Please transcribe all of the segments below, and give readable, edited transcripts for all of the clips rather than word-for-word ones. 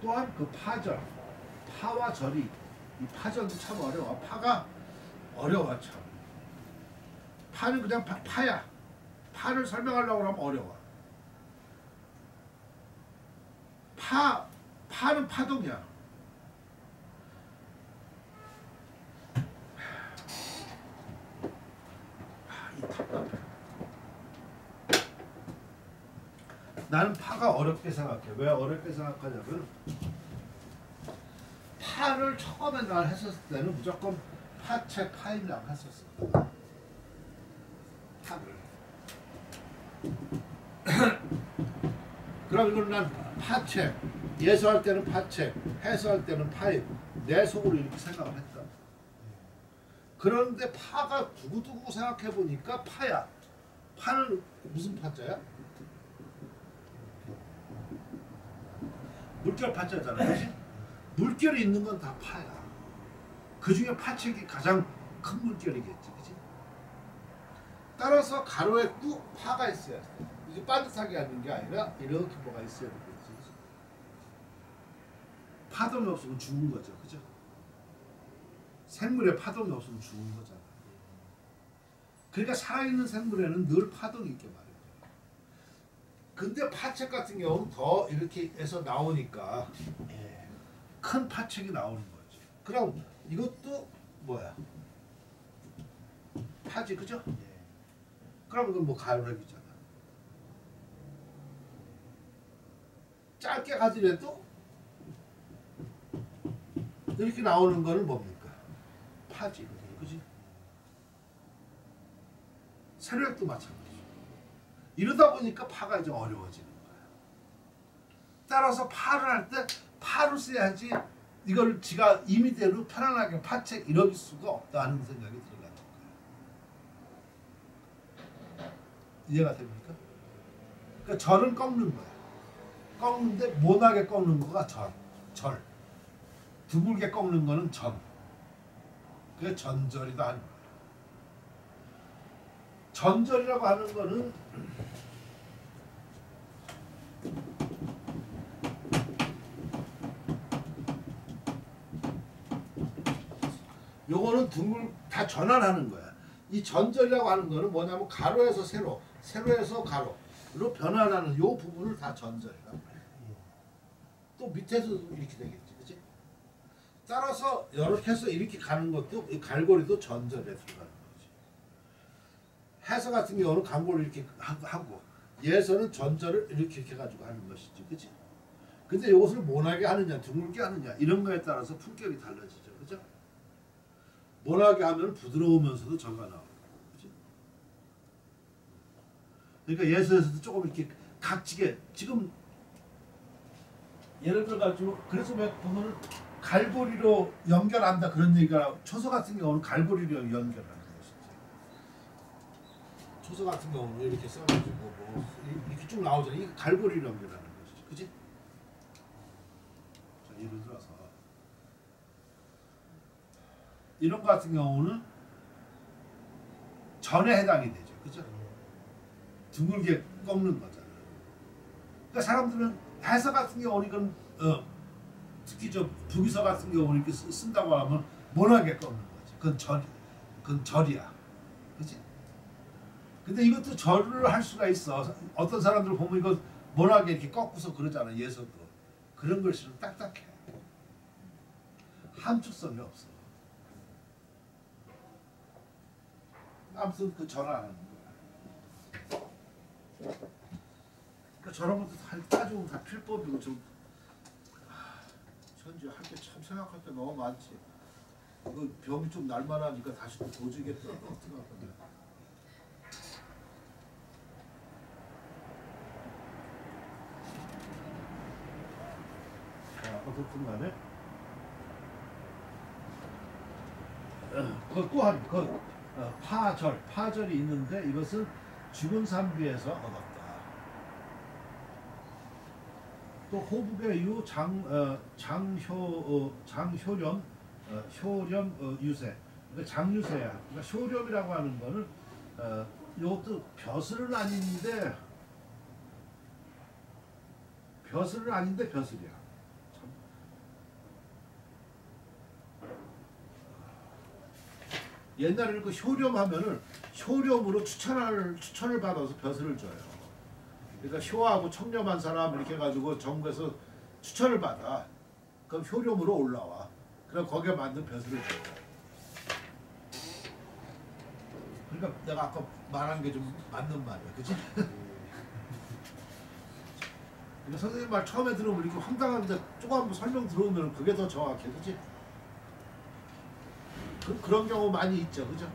또한 그 파절, 파와 절이, 이 파절도 참 어려워. 파가 어려워 참. 파는 그냥 파야. 파를 설명하려고 하면 어려워. 파는 파동이야. 이 답답해. 나는 파가 어렵게 생각해. 왜 어렵게 생각하냐면 파를 처음에 날 했었을 때는 무조건 파책 파인이라고 했었어. 파를. 그럼 이걸 난 파책, 예수할 때는 파책, 해수할 때는 파인. 내 속으로 이렇게 생각을 했다. 그런데 파가 두고두고 생각해 보니까 파야. 파는 무슨 파자야? 물결 파자잖아, 그렇지? 물결이 있는 건 다 파야. 그 중에 파책이 가장 큰 물결이겠지, 그렇지? 따라서 가로에 꾹 파가 있어야 돼. 이게 반듯하게 하는 게 아니라 이렇게 뭐가 있어야 되겠지. 파동이 없으면 죽은 거죠, 그죠? 생물에 파동이 없으면 죽은 거잖아. 그러니까 살아있는 생물에는 늘 파동이 있게 말이야. 근데 파책 같은 경우는 더 이렇게 해서 나오니까 큰 파책이 나오는 거지. 그럼 이것도 뭐야? 파지, 그죠? 그럼 이건 뭐 가로랩이잖아. 짧게 가더라도 이렇게 나오는 거는 뭡니까? 파지, 그지? 세력도 마찬가지죠. 이러다 보니까 파가 이제 어려워지는 거야. 따라서 파를 할 때 파를 써야지 이걸 지가 임의대로 편안하게 파책 이럴 수가 없다는 생각이 들어가는 거야. 이해가 됩니까? 그러니까 절은 꺾는 거야. 꺾는데 못하게 꺾는 거가 절. 드물게 꺾는 거는 전. 그게 전절이다 하는 거야. 전절이라고 하는 거는 요거는 다 전환하는 거야. 이 전절이라고 하는 거는 뭐냐면 가로에서 세로, 세로에서 가로로 변환하는 요 부분을 다 전절이라고 해. 또 밑에서도 이렇게 되겠지, 그치? 따라서 이렇게 해서 이렇게 가는 것도 이 갈고리도 전절에 들어가는 거지. 해서 같은 경우는 갈고리 이렇게 하고 예서는 전절을 이렇게 가지고 하는 것이지, 그치? 근데 이것을 모나게 하느냐, 드물게 하느냐 이런 거에 따라서 품격이 달라지죠, 그죠? 모나게 하면 부드러우면서도 정가 나오고, 그치? 그러니까 예서에서도 조금 이렇게 각지게 지금 예를 들어 가지고 그래서 왜 보면은 갈고리로 연결한다 그런 얘기가 초소 같은 경우는 갈고리로 연결하는 것이지. 초소 같은 경우는 이렇게 써가지고 뭐 이렇게 쭉 나오잖아. 이게 갈고리로 연결하는 것이지, 그지? 자, 예를 들어서 이런 거 같은 경우는 전에 해당이 되죠, 그죠? 둥글게 꺾는 거잖아. 그러니까 사람들은 해서 같은 경우는 이건 특히 저 북이서 같은 경우는 이렇게 쓴다고 하면 모나게 꺾는 거지. 그건 절이야, 그렇지? 근데 이것도 절을 할 수가 있어. 어떤 사람들 보면 이거 모나게 이렇게 꺾고서 그러잖아. 예서도 그런 글씨는 딱딱해. 함축성이 없어. 아무튼 그 전화하는 거야. 그러니까 저런 것도 다 따지고 다 필법이고 좀 현재 할 게 참 생각할 게 너무 많지. 이거 병이 좀 날만하니까 다시 또 도지겠다. 어떻게 할 건데? 자, 어쨌든 간에 또한 파절이 있는데 이것은 죽은 산비에서 얻었다. 또 호북의 유 장효렴 유세. 그러니까 장유세야. 그러니까 효렴이라고 하는 거는 이것도 벼슬은 아닌데 벼슬이야. 참 옛날에는 그 효렴 하면은 효렴으로 추천을 받아서 벼슬을 줘요. 그러니까 효하고 청렴한 사람 이렇게 해가지고 정부에서 추천을 받아. 그럼 효렴으로 올라와. 그럼 거기에 맞는 벼슬을 줘. 그러니까 내가 아까 말한 게 좀 맞는 말이야, 그치? 그러니까 선생님 말 처음에 들으면 이렇게 황당한데 조금 설명 들어오면 그게 더 정확해, 그치? 그런 경우 많이 있죠, 그죠?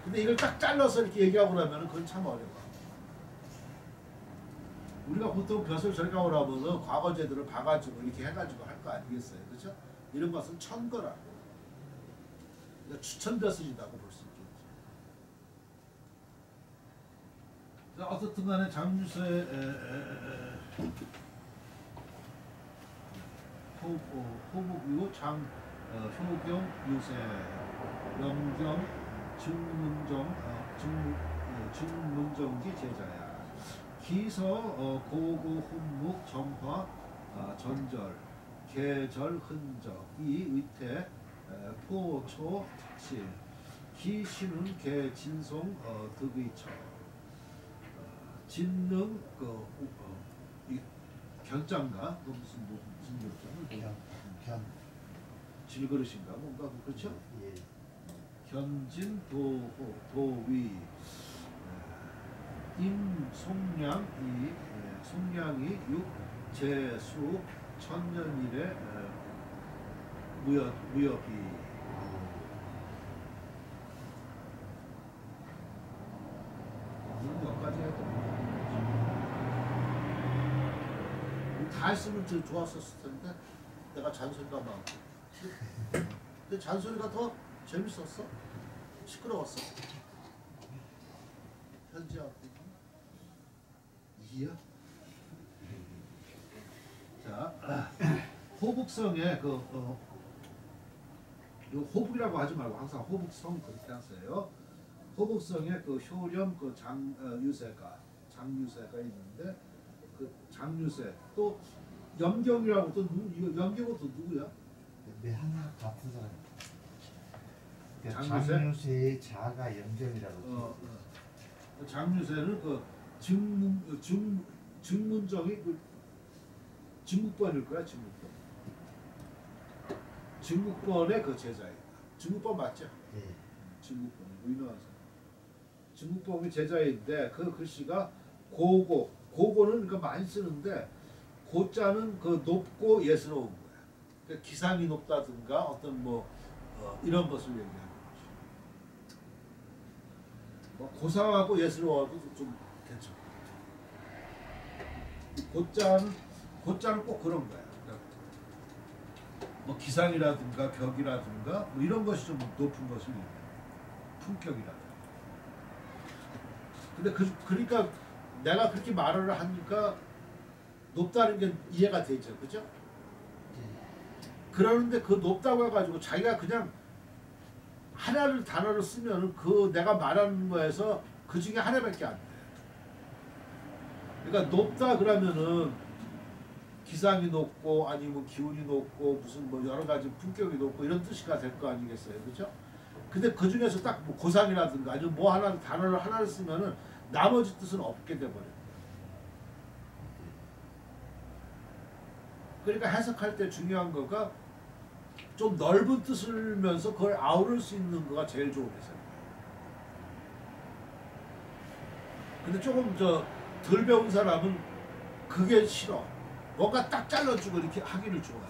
근데 이걸 딱 잘라서 이렇게 얘기하고 나면 그건 참 어려워. 우리가 보통 벼슬 절강을 하면은 과거제들을 봐가지고 이렇게 해가지고 할 거 아니겠어요, 그죠? 이런 것은 천거라고. 그러니까 추천벼슬이라고 볼 수 있겠죠. 자, 어떻든 간에 장유세 호북이고 효경, 유세, 영경, 증문정기 제자야. 기서 고고 훈묵 정화 전절 계절 흔적 이 의태 포초 칠 기신은 개진송 득의처 진능 이 견장가 무슨 견장 질그릇인가 뭔가 그렇죠? 예. 견진 도위 임송량이 송량이 육 제수 천년일에 무협이 여기까지 해도 다 했으면 좋았었을 텐데 내가 잔소리가 많고 근데 잔소리가 더 재밌었어. 시끄러웠어. 현지하고 이야. 자, 호북성의 요 호북이라고 하지 말고 항상 호북성 그렇게 하세요. 호북성의 그 효렴 그 장유세가 있는데 그 장유세 또 염경이라고 또 염경은 또 누구야? 네, 하나 같은 사람. 장유세? 장유세의 자가 염경이라고. 장유세는 그 증문정이 그 증국번일 거야, 증국번. 증국번의 그 제자입니다. 증국번 맞죠? 예. 증국번 유명한 사람. 증국번이 제자인데 그 글씨가 고고는 그러니까 많이 쓰는데 고자는 그 높고 예스러운 거야. 그러니까 기상이 높다든가 어떤 이런 것을 얘기하는 거지. 고상하고 예스러워도 좀 괜찮아. 고자는 꼭 그런 거야. 그러니까 기상이라든가 벽이라든가 이런 것이 좀 높은 것을 얘기해. 품격이라든가. 근데 그러니까 내가 그렇게 말을 하니까 높다는 게 이해가 되죠, 그죠? 그러는데 그 높다고 해가지고 자기가 그냥 단어를 쓰면은 그 내가 말하는 거에서 그 중에 하나밖에 안 돼. 그러니까 높다 그러면은 기상이 높고 아니면 기운이 높고 무슨 여러 가지 품격이 높고 이런 뜻이가 될 거 아니겠어요, 그죠? 근데 그 중에서 딱 고상이라든가 아니면 단어를 하나를 쓰면은 나머지 뜻은 없게 돼버려. 그러니까 해석할 때 중요한 거가 좀 넓은 뜻을면서 그걸 아우를 수 있는 거가 제일 좋은 해석이에요. 근데 조금 덜 배운 사람은 그게 싫어. 뭔가 딱 잘라주고 이렇게 하기를 좋아해.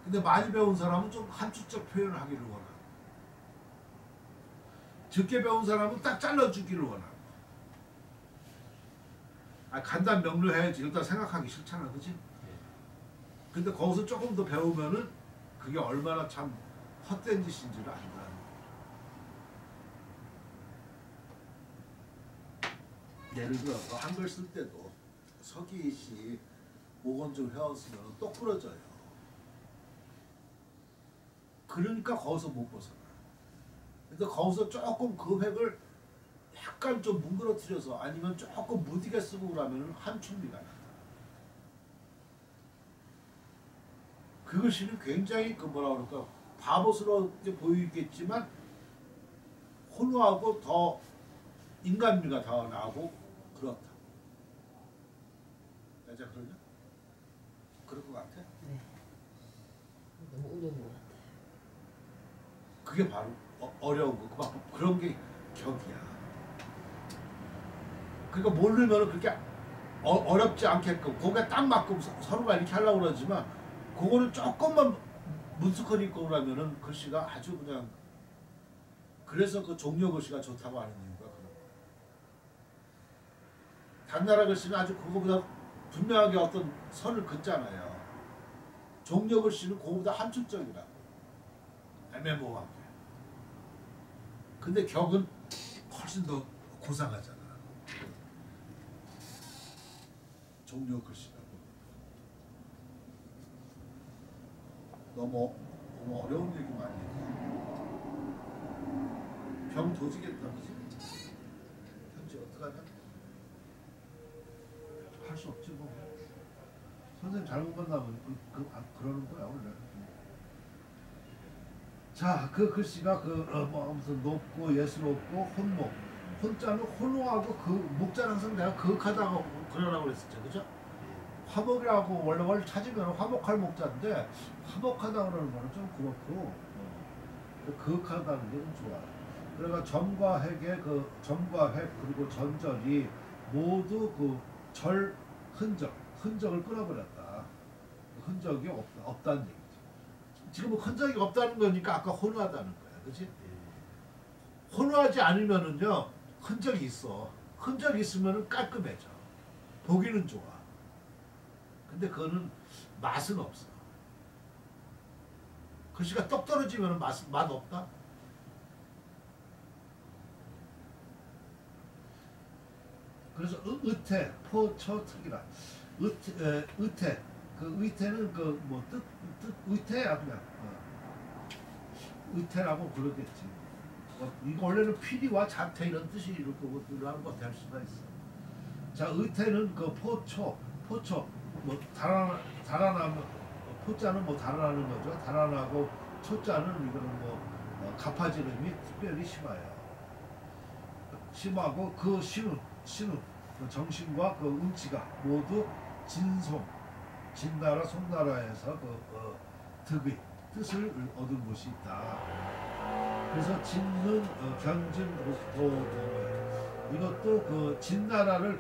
근데 많이 배운 사람은 좀 함축적 표현을 하기를 원하고 적게 배운 사람은 딱 잘라주기를 원하고 간단 명료해야지 일단 생각하기 싫잖아, 그치? 근데 거기서 조금 더 배우면은 그게 얼마나 참 헛된 짓인지를 안다. 예를 들어서 한글 쓸 때도 서기시 모건줄 헤었으면 똑 부러져요. 그러니까 거기서 못 벗어나. 근데 거기서 조금 그 획을 약간 좀 뭉그러뜨려서 아니면 조금 무디게 쓰고 그러면 한춘미가 나. 그 글씨는 굉장히 뭐라 그럴까 바보스럽게 보이겠지만 혼후하고 더 인간미가 더 나고 그렇다. 여자 그러냐? 그럴 것 같아? 네. 너무 어려운 것 같아요. 그게 바로 어려운 거. 그런 게 격이야. 그러니까 모르면은 그렇게 어렵지 않게끔 거기에 딱 맞고 서로가 이렇게 하려고 그러지만 그거는 조금만 문스커니까 그러면은 글씨가 아주 그냥 그래서 그 종려 글씨가 좋다고 하는 이유가 그런 거야. 당나라 글씨는 아주 그거보다 분명하게 어떤 선을 긋잖아요. 종려 글씨는 그거보다 함축적이라고. 애매모호하게. 근데 격은 훨씬 더 고상하잖아. 종려 글씨라고. 너무 어려운 얘기 많이 해. 병 도지겠다, 그지? 현지 어떡하냐? 할 수 없지 뭐. 선생님 잘못 만나면 그러는 거야 원래. 자, 그 글씨가 무슨 높고 예스럽고 혼목. 혼자는 혼호하고 그 목자는 항상 내가 그윽하다고 그러라고 그랬었죠, 그죠? 화목이라고 원래 찾으면 화목할 목자인데 화목하다 그러는 거는 좀 그렇고 그윽하다는 게 좀 좋아. 그러니까 점과 획의 점과 획 그리고 전절이 모두 절 흔적을 끊어버렸다. 흔적이 없다는 얘기죠. 지금 흔적이 없다는 거니까 아까 혼후하다는 거야, 그렇지? 혼후하지 않으면은요 흔적이 있어. 흔적이 있으면은 깔끔해져. 보기는 좋아. 근데 그거는 맛은 없어. 글씨가 떡 떨어지면 맛 없다? 그래서 의태, 포처, 특이라. 의태. 그 의태는 의태야 그냥. 의태라고 그러겠지. 이거 원래는 피리와 자태 이런 뜻이 이렇게 하는 거 될 수가 있어. 자, 의태는 포처 뭐 달아나면 포자는 뭐 달아나는 거죠. 달아나고 초자는 이거는 가파지름이 특별히 심하고 그 신우 그 정신과 그 운치가 모두 진나라 송나라에서 득의 뜻을 얻은 곳이 있다. 그래서 진는 견진 이것도 진나라를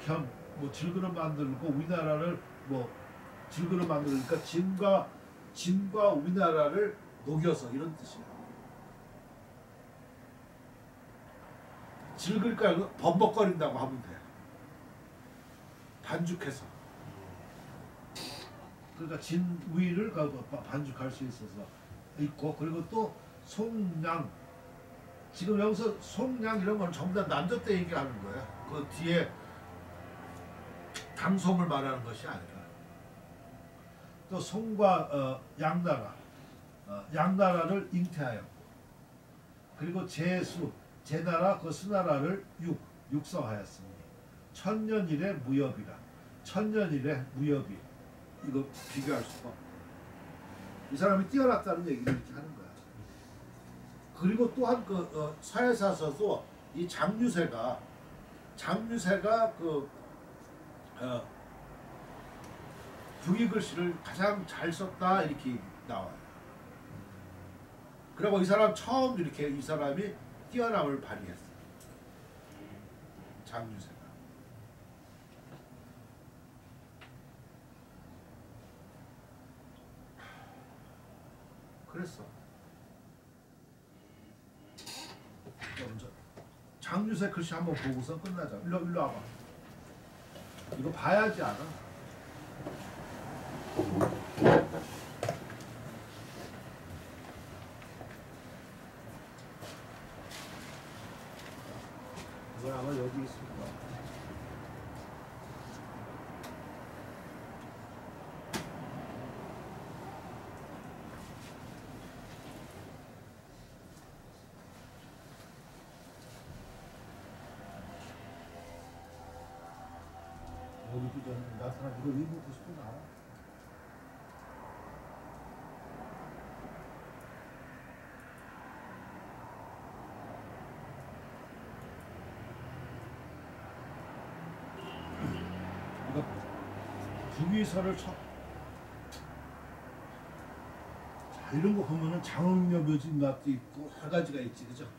질그릇 만들고 위나라를 질그릇 만들니까 진과 위나라를 녹여서 이런 뜻이야. 질그릇과 범벅거린다고 하면 돼. 반죽해서. 그러니까 진위를 반죽할 수 있어서 있고, 그리고 또 송량. 지금 여기서 송량 이런 건 전부 다 남자 때 얘기하는 거야. 그 뒤에 당송을 말하는 것이 아니라. 또 송과 양나라를 잉태하였고, 그리고 제나라 수나라를 육성하였습니다. 천년일의 무협이라. 천년일의 무협이. 이거 비교할 수가 없어. 이 사람이 뛰어났다는 얘기를 이렇게 하는 거야. 그리고 또한 서예사서도 이 장유세가 부기 글씨를 가장 잘 썼다 이렇게 나와요. 그리고 이 사람 처음 이렇게 이 사람이 뛰어남을 발휘했어. 장유세가. 그랬어. 먼저 장유세 글씨 한번 보고서 끝나자. 일로 와봐. 이거 봐야지 알아. 이건 아마 여기 있을 거야. 여기도 좀 나타나. 이거 의무 90분 나와. 부기설을 자, 이런 거 보면은 장엄여 묘진 맛도 있고 여러 가지가 있지, 그죠?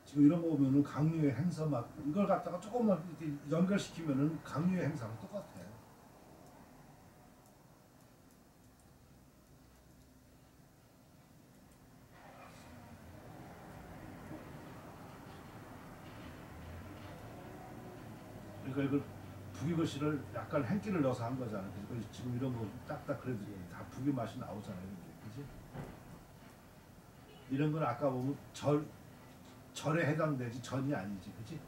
지금 이런 거 보면은 강유의 행사 맛 이걸 갖다가 조금만 이렇게 연결시키면은 강유의 행사랑 똑같아요. 그러니까 이걸 부기글씨를 약간 행기를 넣어서 한 거잖아요. 그러니까 지금 이런 거 딱딱 그래도 다 부기 맛이 나오잖아요. 그지? 이런 건 아까 보면 절에 해당되지 전이 아니지, 그지?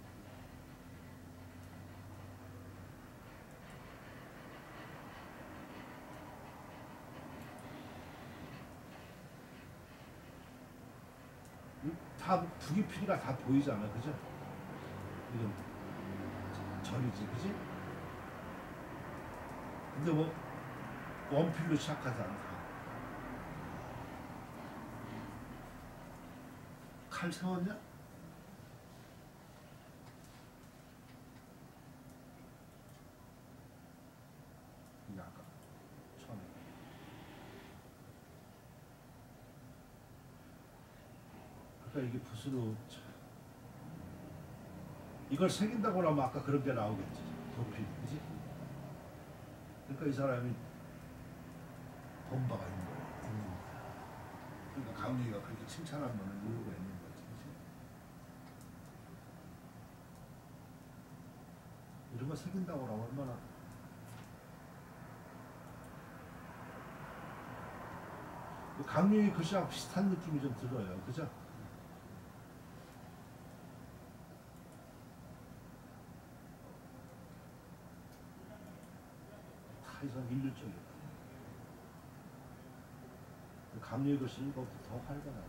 다 부기피리가 다 보이잖아, 그죠? 이건 절이지, 그지? 근데 뭐 원필로 시작하잖아. 칼 세웠냐? 이게 아까 처음에 아까 이게 붓으로 이걸 새긴다고 하면 아까 그런 게 나오겠지. 도필, 그지? 그러니까 이 사람이 본바가 있는 거야. 그러니까 강유이가 그렇게 칭찬하면 이유가 있는 거지, 그지? 이런 거 새긴다고 하면 얼마나 강유이 글씨랑 비슷한 느낌이 좀 들어요, 그죠? 이상 인류적이야. 강유의 글씨는 이것보다 더 활발하다.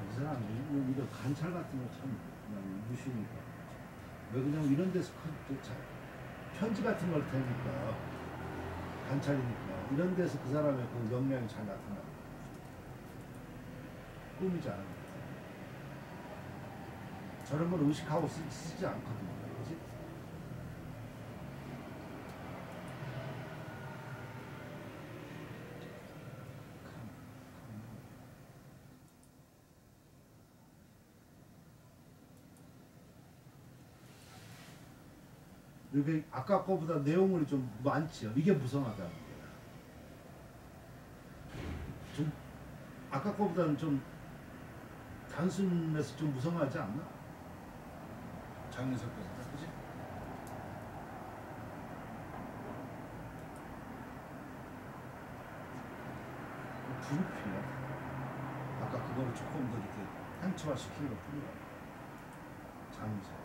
이 사람이 이런 관찰 같은 거 참 무시니까. 왜 그냥 이런 데서 편지 같은 걸 대니까. 관찰이니까 이런 데서 그 사람의 그 역량이 잘 나타나는 거야. 꿈이지 않은 거야. 저런 걸 의식하고 쓰지 않거든요. 그치? 이게 아까 거보다 내용물이 좀 많지요. 이게 무성하다는 거야. 좀 아까 거보다는 좀 단순해서 좀 무성하지 않나? 장윤석 거보다, 그지? 부르피야. 아까 그거를 조금 더 이렇게 행처화 시키는 것 뿐이야. 장윤석.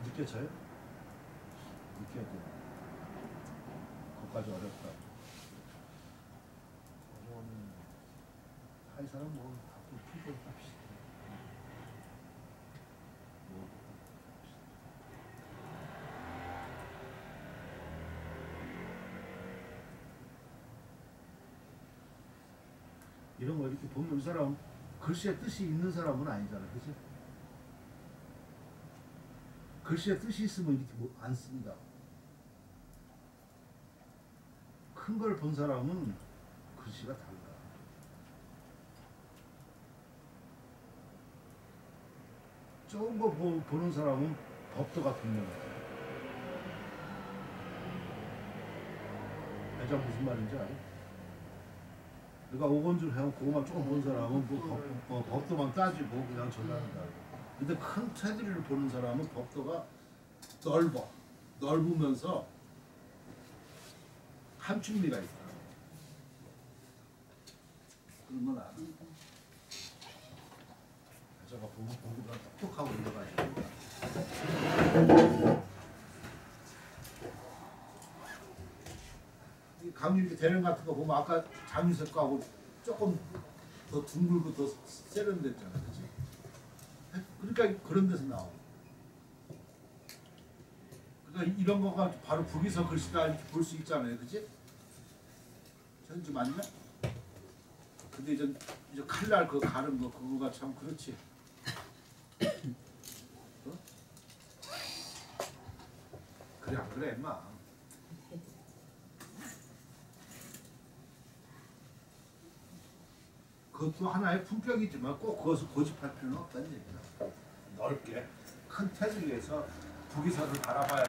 느껴져요? 느껴져. 그것까지 어렵다. 이 사람 뭐 갖고 풀고 다 비슷해. 이런 거 이렇게 보면 이 사람 글씨에 뜻이 있는 사람은 아니잖아, 그치? 글씨에 뜻이 있으면 이렇게 뭐 안 씁니다. 큰 걸 본 사람은 글씨가 달라. 좋은 거 보는 사람은 법도가 분명해. 애자 무슨 말인지 알아? 그러니까 오건줄 해온 그거만 조금 본 사람은 뭐 법도만 따지고 그냥 전하는다. 근데 큰 테두리를 보는 사람은 법도가 넓으면서 함축미가 있다. 그런 건 알아. 제가 보면 공부가 똑똑하고 이래가지고 이 강유리 대련 같은 거 보면 아까 장유석 거하고 조금 더 둥글고 더 세련됐잖아, 그렇지? 그러니까 그런 데서 나오고 그러니까 이런 거가 바로 북이서 글씨다 이렇게 볼 수 있잖아요, 그지? 현지 맞냐? 근데 이제 칼날 그 가는 거 그거가 참 그렇지. 어? 그래 안 그래 임마. 그것도 하나의 품격이지만 꼭 그것을 고집할 필요는 없다는 얘기다. 넓게 큰 테두리에서 북이서를 바라봐야